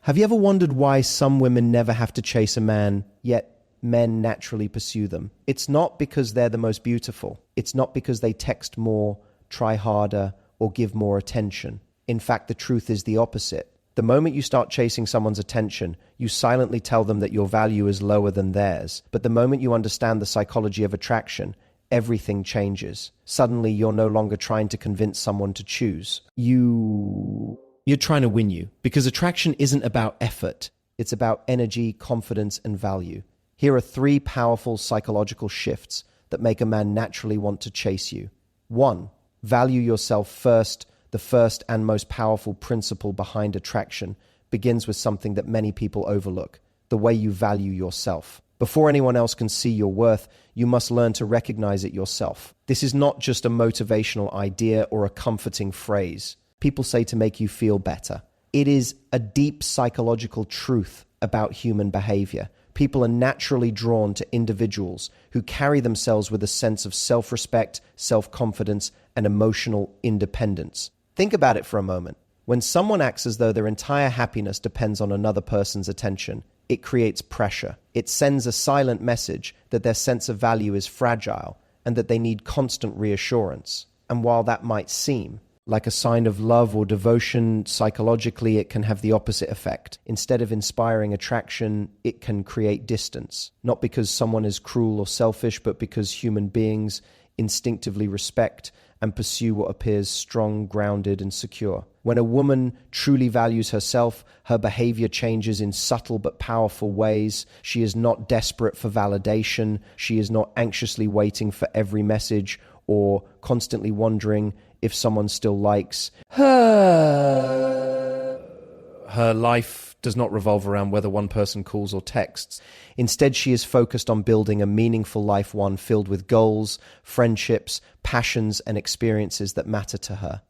Have you ever wondered why some women never have to chase a man, yet men naturally pursue them? It's not because they're the most beautiful. It's not because they text more, try harder, or give more attention. In fact, the truth is the opposite. The moment you start chasing someone's attention, you silently tell them that your value is lower than theirs. But the moment you understand the psychology of attraction, everything changes. Suddenly, you're no longer trying to convince someone to choose. You're trying to win you, because attraction isn't about effort. It's about energy, confidence, and value. Here are 3 powerful psychological shifts that make a man naturally want to chase you. 1. Value yourself first. The first and most powerful principle behind attraction begins with something that many people overlook: the way you value yourself. Before anyone else can see your worth, you must learn to recognize it yourself. This is not just a motivational idea or a comforting phrase people say to make you feel better. It is a deep psychological truth about human behavior. People are naturally drawn to individuals who carry themselves with a sense of self-respect, self-confidence, and emotional independence. Think about it for a moment. When someone acts as though their entire happiness depends on another person's attention, it creates pressure. It sends a silent message that their sense of value is fragile and that they need constant reassurance. And while that might seem like a sign of love or devotion, psychologically it can have the opposite effect. Instead of inspiring attraction, it can create distance. Not because someone is cruel or selfish, but because human beings instinctively respect and pursue what appears strong, grounded, and secure. When a woman truly values herself, her behavior changes in subtle but powerful ways. She is not desperate for validation. She is not anxiously waiting for every message or constantly wondering if someone still likes her. Her life does not revolve around whether one person calls or texts. Instead, she is focused on building a meaningful life, one filled with goals, friendships, passions, and experiences that matter to her.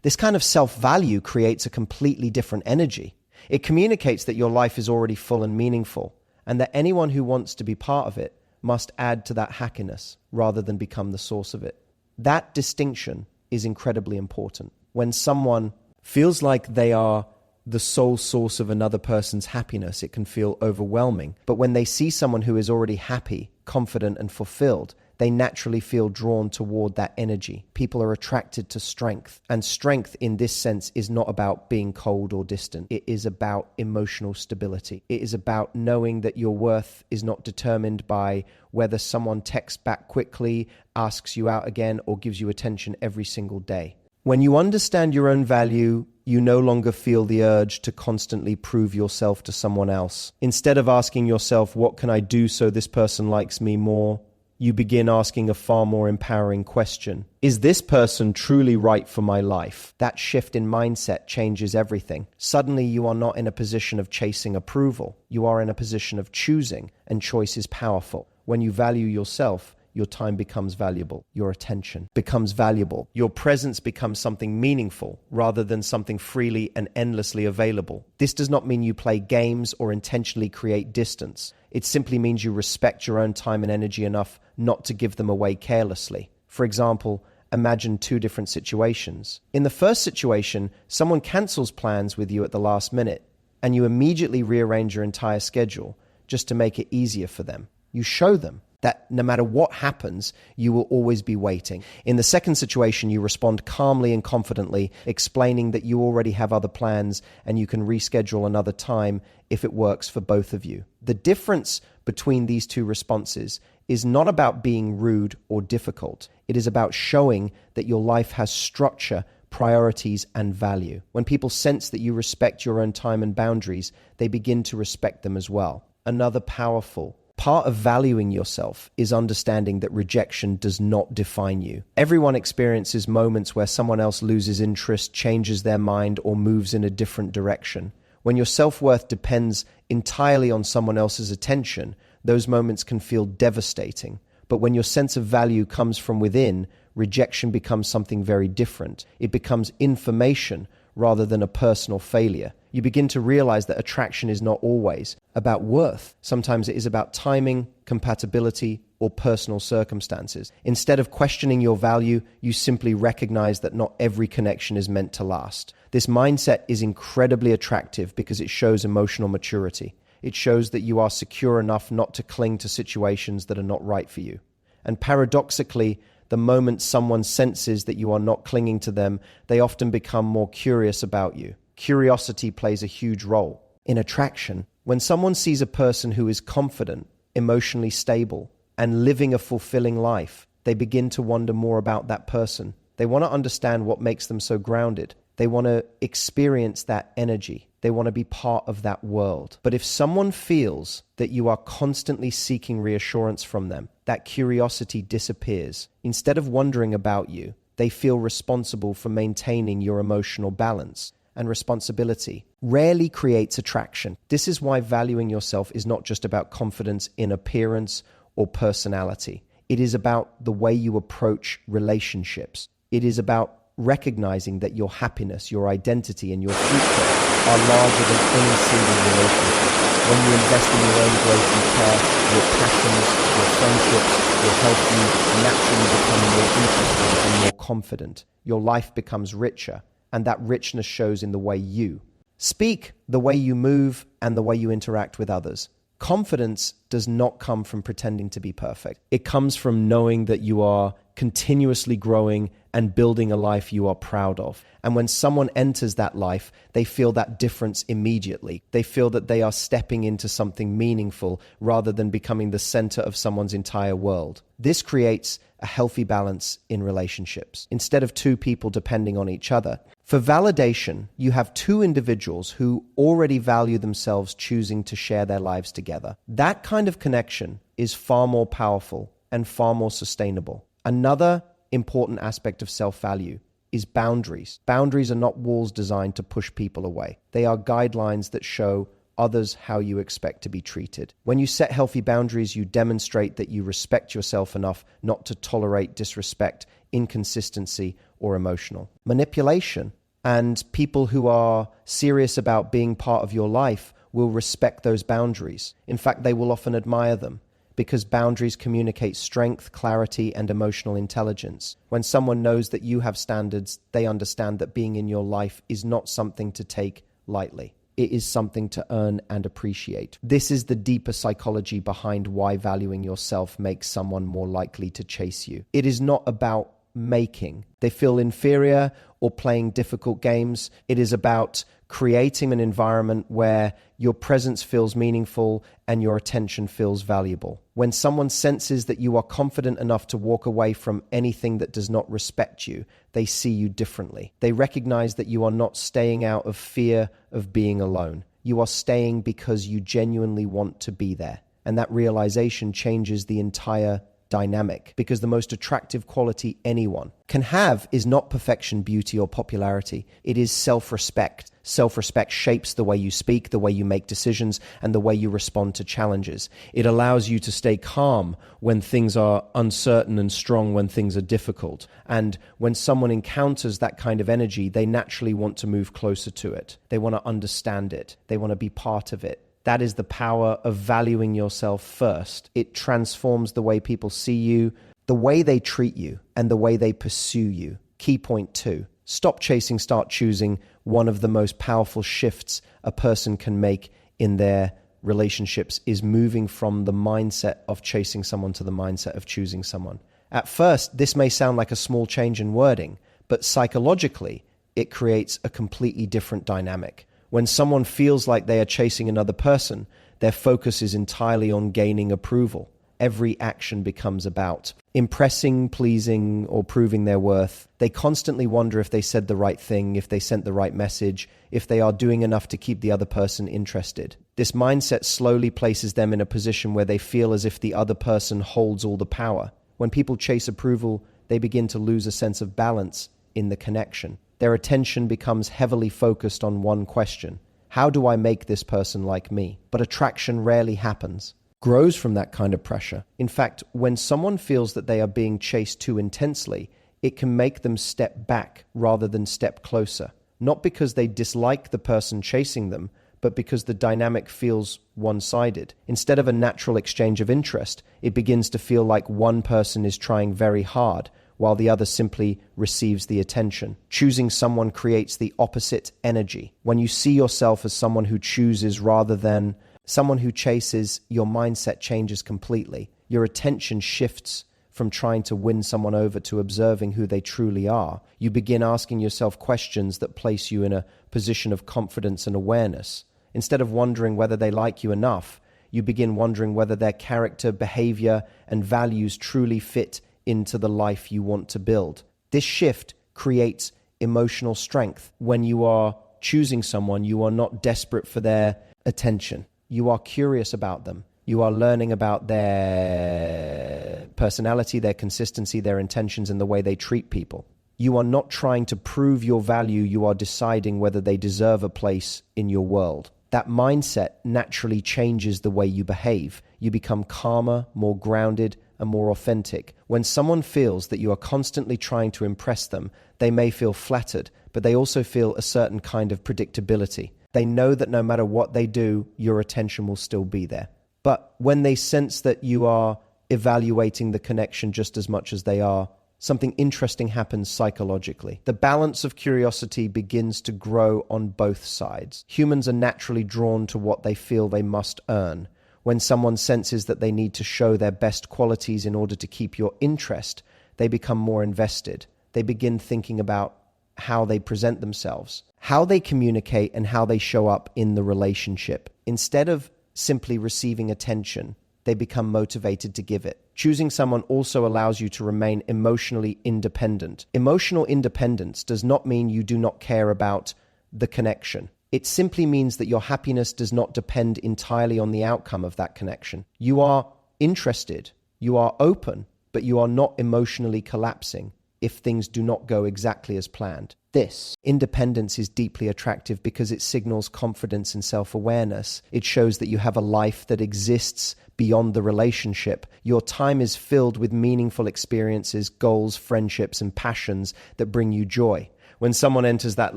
This kind of self-value creates a completely different energy. It communicates that your life is already full and meaningful, and that anyone who wants to be part of it must add to that happiness rather than become the source of it. That distinction is incredibly important. When someone feels like they are the sole source of another person's happiness, it can feel overwhelming. But when they see someone who is already happy, confident, and fulfilled, they naturally feel drawn toward that energy. People are attracted to strength. And strength in this sense is not about being cold or distant. It is about emotional stability. It is about knowing that your worth is not determined by whether someone texts back quickly, asks you out again, or gives you attention every single day. When you understand your own value, you no longer feel the urge to constantly prove yourself to someone else. Instead of asking yourself, what can I do so this person likes me more? You begin asking a far more empowering question. Is this person truly right for my life? That shift in mindset changes everything. Suddenly you are not in a position of chasing approval. You are in a position of choosing, and choice is powerful. When you value yourself, your time becomes valuable. Your attention becomes valuable. Your presence becomes something meaningful rather than something freely and endlessly available. This does not mean you play games or intentionally create distance. It simply means you respect your own time and energy enough not to give them away carelessly. For example, imagine 2 different situations. In the first situation, someone cancels plans with you at the last minute, and you immediately rearrange your entire schedule just to make it easier for them. You show them that no matter what happens, you will always be waiting. In the second situation, you respond calmly and confidently, explaining that you already have other plans and you can reschedule another time if it works for both of you. The difference between these 2 responses is not about being rude or difficult. It is about showing that your life has structure, priorities, and value. When people sense that you respect your own time and boundaries, they begin to respect them as well. Another powerful part of valuing yourself is understanding that rejection does not define you. Everyone experiences moments where someone else loses interest, changes their mind, or moves in a different direction. When your self-worth depends entirely on someone else's attention, those moments can feel devastating. But when your sense of value comes from within, rejection becomes something very different. It becomes information rather than a personal failure. You begin to realize that attraction is not always about worth. Sometimes it is about timing, compatibility, or personal circumstances. Instead of questioning your value, you simply recognize that not every connection is meant to last. This mindset is incredibly attractive because it shows emotional maturity. It shows that you are secure enough not to cling to situations that are not right for you. And paradoxically, the moment someone senses that you are not clinging to them, they often become more curious about you. Curiosity plays a huge role in attraction. When someone sees a person who is confident, emotionally stable, and living a fulfilling life, they begin to wonder more about that person. They want to understand what makes them so grounded. They want to experience that energy. They want to be part of that world. But if someone feels that you are constantly seeking reassurance from them, that curiosity disappears. Instead of wondering about you, they feel responsible for maintaining your emotional balance. And responsibility rarely creates attraction. This is why valuing yourself is not just about confidence in appearance or personality. It is about the way you approach relationships. It is about recognizing that your happiness, your identity, and your future are larger than any single relationship. When you invest in your own growth and care, your passions, your friendships will help you naturally become more interesting and more confident. Your life becomes richer, and that richness shows in the way you speak, the way you move, and the way you interact with others. Confidence does not come from pretending to be perfect. It comes from knowing that you are continuously growing and building a life you are proud of. And when someone enters that life, they feel that difference immediately. They feel that they are stepping into something meaningful rather than becoming the center of someone's entire world. This creates a healthy balance in relationships, instead of two people depending on each other. For validation, you have two individuals who already value themselves choosing to share their lives together. That kind of connection is far more powerful and far more sustainable. Another important aspect of self-value is boundaries. Boundaries are not walls designed to push people away. They are guidelines that show others how you expect to be treated. When you set healthy boundaries, you demonstrate that you respect yourself enough not to tolerate disrespect, inconsistency, or emotional manipulation. And people who are serious about being part of your life will respect those boundaries. In fact, they will often admire them, because boundaries communicate strength, clarity, and emotional intelligence. When someone knows that you have standards, they understand that being in your life is not something to take lightly. It is something to earn and appreciate. This is the deeper psychology behind why valuing yourself makes someone more likely to chase you. It is not about making they feel inferior or playing difficult games. It is about creating an environment where your presence feels meaningful and your attention feels valuable. When someone senses that you are confident enough to walk away from anything that does not respect you, they see you differently. They recognize that you are not staying out of fear of being alone. You are staying because you genuinely want to be there. And that realization changes the entire dynamic, because the most attractive quality anyone can have is not perfection, beauty, or popularity. It is self-respect. Self-respect shapes the way you speak, the way you make decisions, and the way you respond to challenges. It allows you to stay calm when things are uncertain and strong when things are difficult. And when someone encounters that kind of energy, they naturally want to move closer to it. They want to understand it. They want to be part of it. That is the power of valuing yourself first. It transforms the way people see you, the way they treat you, and the way they pursue you. Key point 2. Stop chasing, start choosing. One of the most powerful shifts a person can make in their relationships is moving from the mindset of chasing someone to the mindset of choosing someone. At first, this may sound like a small change in wording, but psychologically, it creates a completely different dynamic. When someone feels like they are chasing another person, their focus is entirely on gaining approval. Every action becomes about impressing, pleasing, or proving their worth. They constantly wonder if they said the right thing, if they sent the right message, if they are doing enough to keep the other person interested. This mindset slowly places them in a position where they feel as if the other person holds all the power. When people chase approval, they begin to lose a sense of balance in the connection. Their attention becomes heavily focused on one question: how do I make this person like me? But attraction rarely happens, grows from that kind of pressure. In fact, when someone feels that they are being chased too intensely, it can make them step back rather than step closer. Not because they dislike the person chasing them, but because the dynamic feels one-sided. Instead of a natural exchange of interest, it begins to feel like one person is trying very hard, while the other simply receives the attention. Choosing someone creates the opposite energy. When you see yourself as someone who chooses rather than someone who chases, your mindset changes completely. Your attention shifts from trying to win someone over to observing who they truly are. You begin asking yourself questions that place you in a position of confidence and awareness. Instead of wondering whether they like you enough, you begin wondering whether their character, behavior, and values truly fit into the life you want to build. This shift creates emotional strength. When you are choosing someone, you are not desperate for their attention. You are curious about them. You are learning about their personality, their consistency, their intentions, and the way they treat people. You are not trying to prove your value. You are deciding whether they deserve a place in your world. That mindset naturally changes the way you behave. You become calmer, more grounded, and more authentic. When someone feels that you are constantly trying to impress them, they may feel flattered, but they also feel a certain kind of predictability. They know that no matter what they do, your attention will still be there. But when they sense that you are evaluating the connection just as much as they are, something interesting happens psychologically. The balance of curiosity begins to grow on both sides. Humans are naturally drawn to what they feel they must earn. When someone senses that they need to show their best qualities in order to keep your interest, they become more invested. They begin thinking about how they present themselves, how they communicate, and how they show up in the relationship. Instead of simply receiving attention, they become motivated to give it. Choosing someone also allows you to remain emotionally independent. Emotional independence does not mean you do not care about the connection. It simply means that your happiness does not depend entirely on the outcome of that connection. You are interested, you are open, but you are not emotionally collapsing if things do not go exactly as planned. This independence is deeply attractive because it signals confidence and self-awareness. It shows that you have a life that exists beyond the relationship. Your time is filled with meaningful experiences, goals, friendships, and passions that bring you joy. When someone enters that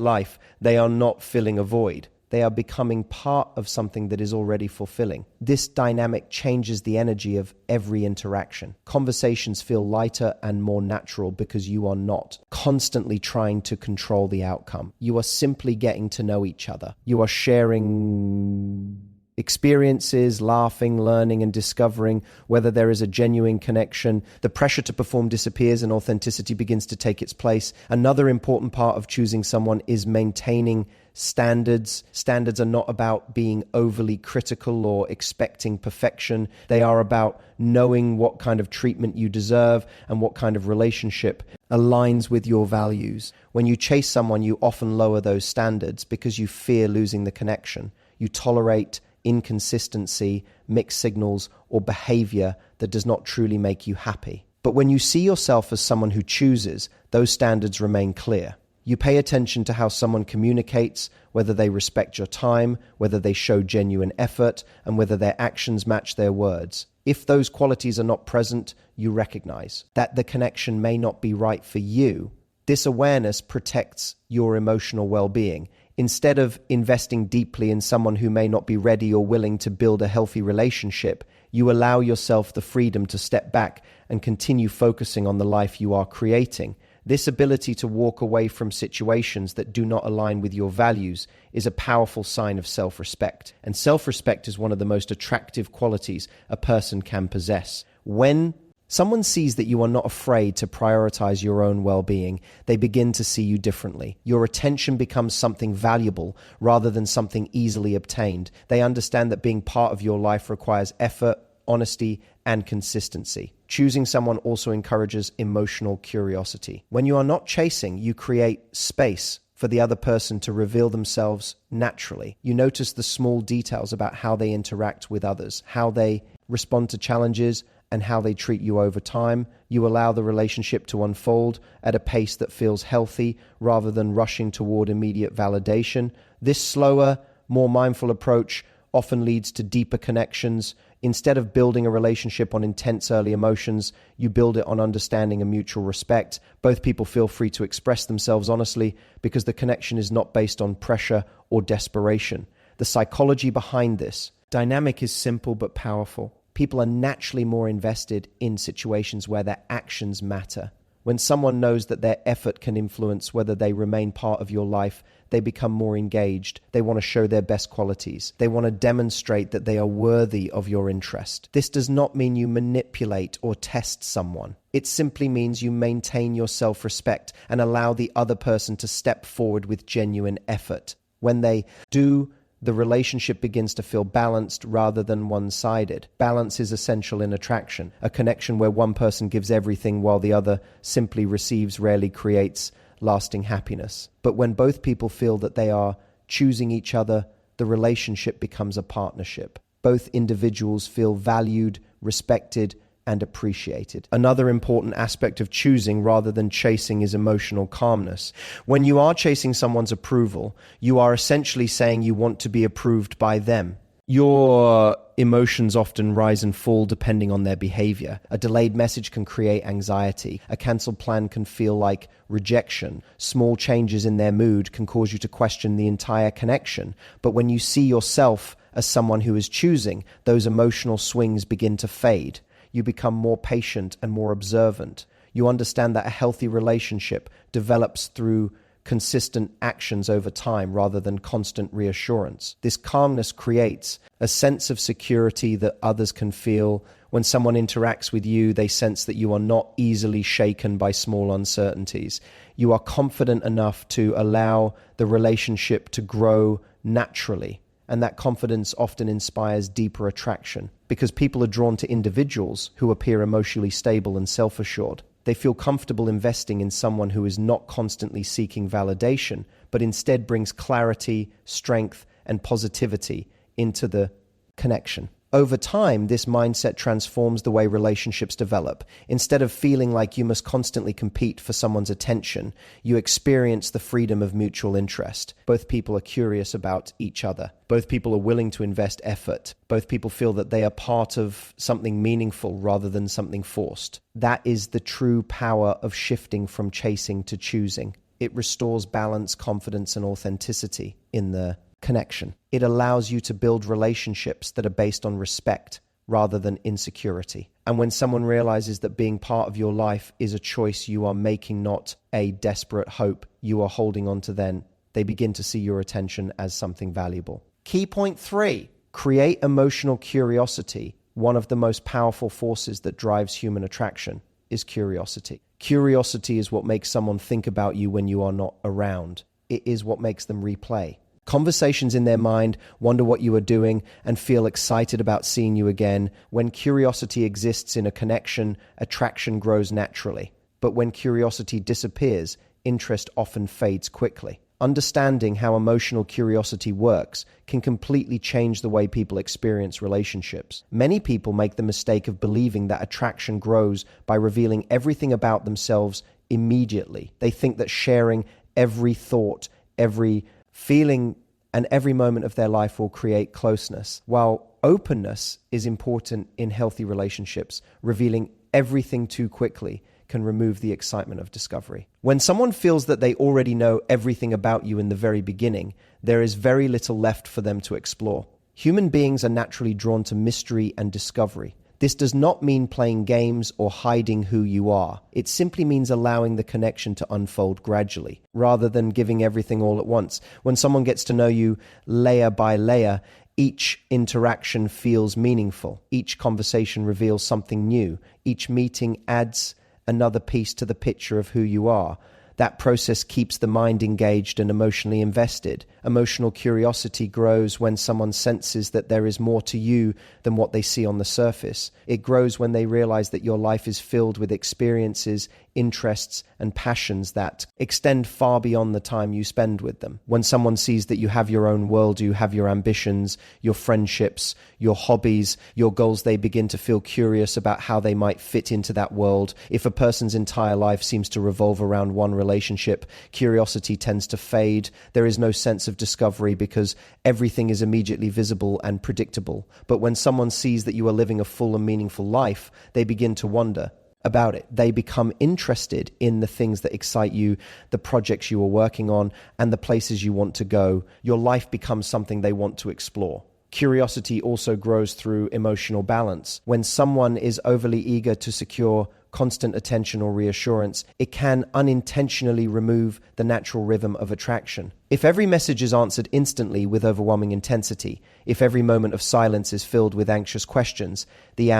life, they are not filling a void. They are becoming part of something that is already fulfilling. This dynamic changes the energy of every interaction. Conversations feel lighter and more natural because you are not constantly trying to control the outcome. You are simply getting to know each other. You are sharing experiences, laughing, learning, and discovering whether there is a genuine connection. The pressure to perform disappears and authenticity begins to take its place. Another important part of choosing someone is maintaining standards. Standards are not about being overly critical or expecting perfection. They are about knowing what kind of treatment you deserve and what kind of relationship aligns with your values. When you chase someone, you often lower those standards because you fear losing the connection. You tolerate inconsistency, mixed signals, or behavior that does not truly make you happy. But when you see yourself as someone who chooses, those standards remain clear. You pay attention to how someone communicates, whether they respect your time, whether they show genuine effort, and whether their actions match their words. If those qualities are not present, you recognize that the connection may not be right for you. This awareness protects your emotional well-being. Instead of investing deeply in someone who may not be ready or willing to build a healthy relationship, you allow yourself the freedom to step back and continue focusing on the life you are creating. This ability to walk away from situations that do not align with your values is a powerful sign of self-respect. And self-respect is one of the most attractive qualities a person can possess. When someone sees that you are not afraid to prioritize your own well-being, they begin to see you differently. Your attention becomes something valuable rather than something easily obtained. They understand that being part of your life requires effort, honesty, and consistency. Choosing someone also encourages emotional curiosity. When you are not chasing, you create space for the other person to reveal themselves naturally. You notice the small details about how they interact with others, how they respond to challenges, and how they treat you over time. You allow the relationship to unfold at a pace that feels healthy rather than rushing toward immediate validation. This slower, more mindful approach often leads to deeper connections. Instead of building a relationship on intense early emotions, you build it on understanding and mutual respect. Both people feel free to express themselves honestly because the connection is not based on pressure or desperation. The psychology behind this dynamic is simple but powerful. People are naturally more invested in situations where their actions matter When someone knows that their effort can influence whether they remain part of your life, they become more engaged. They want to show their best qualities. They want to demonstrate that they are worthy of your interest. This does not mean you manipulate or test someone. It simply means you maintain your self-respect and allow the other person to step forward with genuine effort. When they do, the relationship begins to feel balanced rather than one-sided. Balance is essential in attraction. A connection where one person gives everything while the other simply receives rarely creates lasting happiness. But when both people feel that they are choosing each other, the relationship becomes a partnership. Both individuals feel valued, respected, and appreciated. Another important aspect of choosing rather than chasing is emotional calmness. When you are chasing someone's approval, you are essentially saying you want to be approved by them. Your emotions often rise and fall depending on their behavior. A delayed message can create anxiety. A cancelled plan can feel like rejection. Small changes in their mood can cause you to question the entire connection. But when you see yourself as someone who is choosing, those emotional swings begin to fade. You become more patient and more observant. You understand that a healthy relationship develops through consistent actions over time rather than constant reassurance. This calmness creates a sense of security that others can feel. When someone interacts with you, they sense that you are not easily shaken by small uncertainties. You are confident enough to allow the relationship to grow naturally. And that confidence often inspires deeper attraction because people are drawn to individuals who appear emotionally stable and self-assured. They feel comfortable investing in someone who is not constantly seeking validation, but instead brings clarity, strength, and positivity into the connection. Over time, this mindset transforms the way relationships develop. Instead of feeling like you must constantly compete for someone's attention, you experience the freedom of mutual interest. Both people are curious about each other. Both people are willing to invest effort. Both people feel that they are part of something meaningful rather than something forced. That is the true power of shifting from chasing to choosing. It restores balance, confidence, and authenticity in the connection. It allows you to build relationships that are based on respect rather than insecurity. And when someone realizes that being part of your life is a choice you are making, not a desperate hope you are holding on to, then they begin to see your attention as something valuable. Key point 3, create emotional curiosity. One of the most powerful forces that drives human attraction is curiosity. Curiosity is what makes someone think about you when you are not around. It is what makes them replay conversations in their mind, wonder what you are doing, and feel excited about seeing you again. When curiosity exists in a connection, attraction grows naturally. But when curiosity disappears, interest often fades quickly. Understanding how emotional curiosity works can completely change the way people experience relationships. Many people make the mistake of believing that attraction grows by revealing everything about themselves immediately. They think that sharing every thought, every feeling, and every moment of their life will create closeness. While openness is important in healthy relationships, revealing everything too quickly can remove the excitement of discovery. When someone feels that they already know everything about you in the very beginning, there is very little left for them to explore. Human beings are naturally drawn to mystery and discovery. This does not mean playing games or hiding who you are. It simply means allowing the connection to unfold gradually, rather than giving everything all at once. When someone gets to know you layer by layer, each interaction feels meaningful. Each conversation reveals something new. Each meeting adds another piece to the picture of who you are. That process keeps the mind engaged and emotionally invested. Emotional curiosity grows when someone senses that there is more to you than what they see on the surface. It grows when they realize that your life is filled with experiences, interests, and passions that extend far beyond the time you spend with them. When someone sees that you have your own world, you have your ambitions, your friendships, your hobbies, your goals, they begin to feel curious about how they might fit into that world. If a person's entire life seems to revolve around one relationship, curiosity tends to fade. There is no sense of discovery because everything is immediately visible and predictable. But when someone sees that you are living a full and meaningful life, they begin to wonder about it. They become interested in the things that excite you, the projects you are working on, and the places you want to go. Your life becomes something they want to explore. Curiosity also grows through emotional balance. When someone is overly eager to secure constant attention or reassurance, it can unintentionally remove the natural rhythm of attraction. If every message is answered instantly with overwhelming intensity, if every moment of silence is filled with anxious questions, the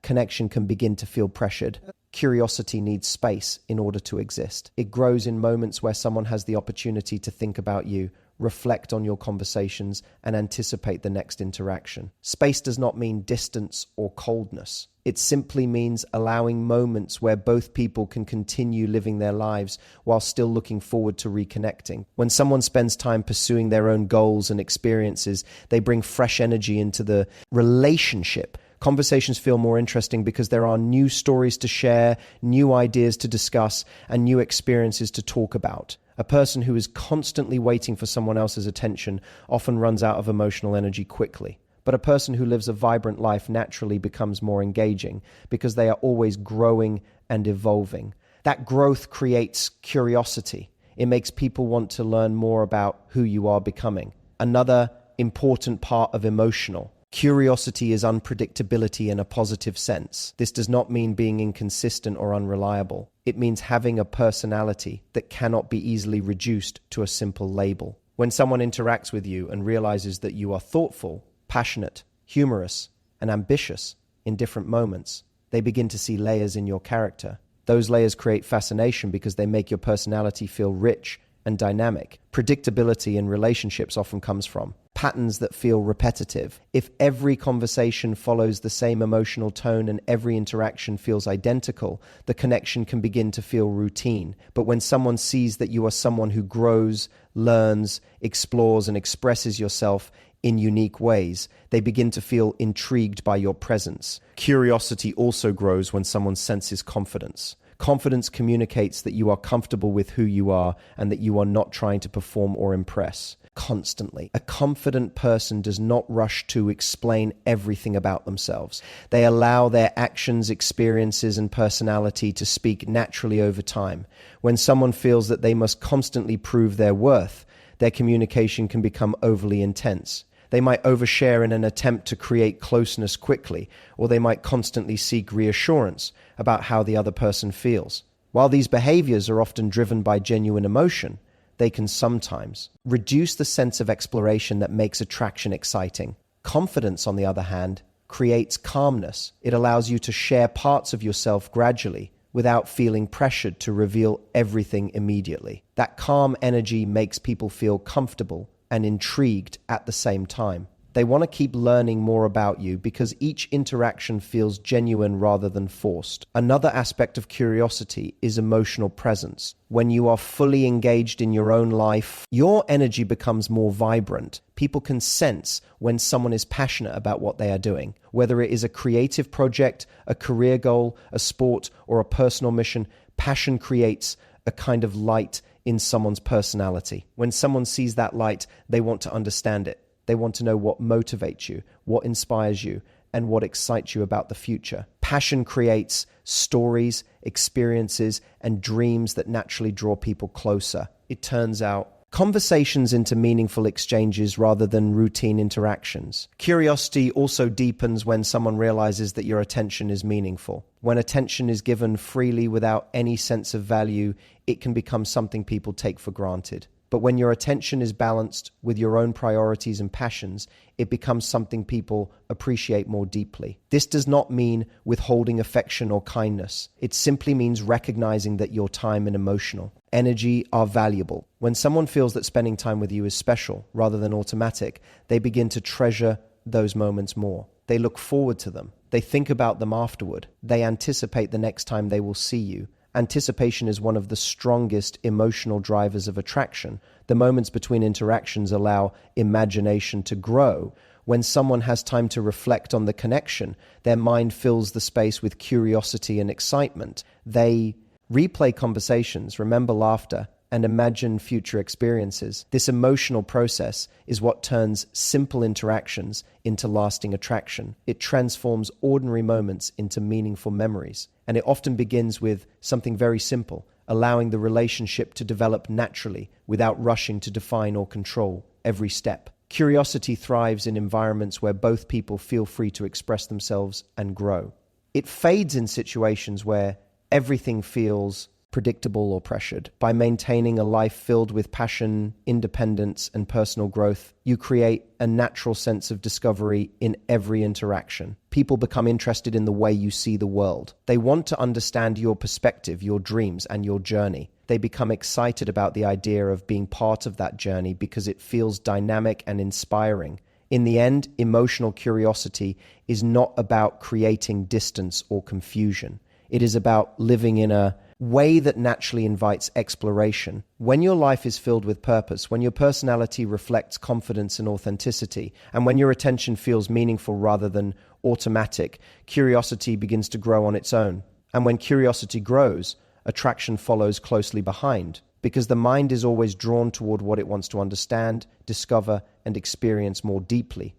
connection can begin to feel pressured. Curiosity needs space in order to exist. It grows in moments where someone has the opportunity to think about you, reflect on your conversations, and anticipate the next interaction. Space does not mean distance or coldness. It simply means allowing moments where both people can continue living their lives while still looking forward to reconnecting. When someone spends time pursuing their own goals and experiences, they bring fresh energy into the relationship. Conversations feel more interesting because there are new stories to share, new ideas to discuss, and new experiences to talk about. A person who is constantly waiting for someone else's attention often runs out of emotional energy quickly. But a person who lives a vibrant life naturally becomes more engaging because they are always growing and evolving. That growth creates curiosity. It makes people want to learn more about who you are becoming. Another important part of emotional. Curiosity is unpredictability in a positive sense. This does not mean being inconsistent or unreliable. It means having a personality that cannot be easily reduced to a simple label. When someone interacts with you and realizes that you are thoughtful, passionate, humorous, and ambitious in different moments, they begin to see layers in your character. Those layers create fascination because they make your personality feel rich and dynamic. Predictability in relationships often comes from patterns that feel repetitive. If every conversation follows the same emotional tone and every interaction feels identical, the connection can begin to feel routine. But when someone sees that you are someone who grows, learns, explores, and expresses yourself in unique ways, they begin to feel intrigued by your presence. Curiosity also grows when someone senses confidence. Confidence communicates that you are comfortable with who you are and that you are not trying to perform or impress constantly. A confident person does not rush to explain everything about themselves. They allow their actions, experiences, and personality to speak naturally over time. When someone feels that they must constantly prove their worth, their communication can become overly intense. They might overshare in an attempt to create closeness quickly, or they might constantly seek reassurance about how the other person feels. While these behaviors are often driven by genuine emotion, they can sometimes reduce the sense of exploration that makes attraction exciting. Confidence, on the other hand, creates calmness. It allows you to share parts of yourself gradually without feeling pressured to reveal everything immediately. That calm energy makes people feel comfortable and intrigued at the same time. They want to keep learning more about you because each interaction feels genuine rather than forced. Another aspect of curiosity is emotional presence. When you are fully engaged in your own life, your energy becomes more vibrant. People can sense when someone is passionate about what they are doing. Whether it is a creative project, a career goal, a sport, or a personal mission, passion creates a kind of light in someone's personality. When someone sees that light, they want to understand it. They want to know what motivates you, what inspires you, and what excites you about the future. Passion creates stories, experiences, and dreams that naturally draw people closer. It turns out conversations into meaningful exchanges rather than routine interactions. Curiosity also deepens when someone realizes that your attention is meaningful. When attention is given freely without any sense of value, it can become something people take for granted. But when your attention is balanced with your own priorities and passions, it becomes something people appreciate more deeply. This does not mean withholding affection or kindness. It simply means recognizing that your time and emotional energy are valuable. When someone feels that spending time with you is special rather than automatic, they begin to treasure those moments more. They look forward to them. They think about them afterward. They anticipate the next time they will see you. Anticipation is one of the strongest emotional drivers of attraction. The moments between interactions allow imagination to grow. When someone has time to reflect on the connection, their mind fills the space with curiosity and excitement. They replay conversations, remember laughter, and imagine future experiences. This emotional process is what turns simple interactions into lasting attraction. It transforms ordinary moments into meaningful memories. And it often begins with something very simple, allowing the relationship to develop naturally without rushing to define or control every step. Curiosity thrives in environments where both people feel free to express themselves and grow. It fades in situations where everything feels predictable or pressured. By maintaining a life filled with passion, independence, and personal growth, you create a natural sense of discovery in every interaction. People become interested in the way you see the world. They want to understand your perspective, your dreams, and your journey. They become excited about the idea of being part of that journey because it feels dynamic and inspiring. In the end, emotional curiosity is not about creating distance or confusion. It is about living in a way that naturally invites exploration. When your life is filled with purpose, when your personality reflects confidence and authenticity, and when your attention feels meaningful rather than automatic, curiosity begins to grow on its own. And when curiosity grows, attraction follows closely behind, because the mind is always drawn toward what it wants to understand, discover, and experience more deeply.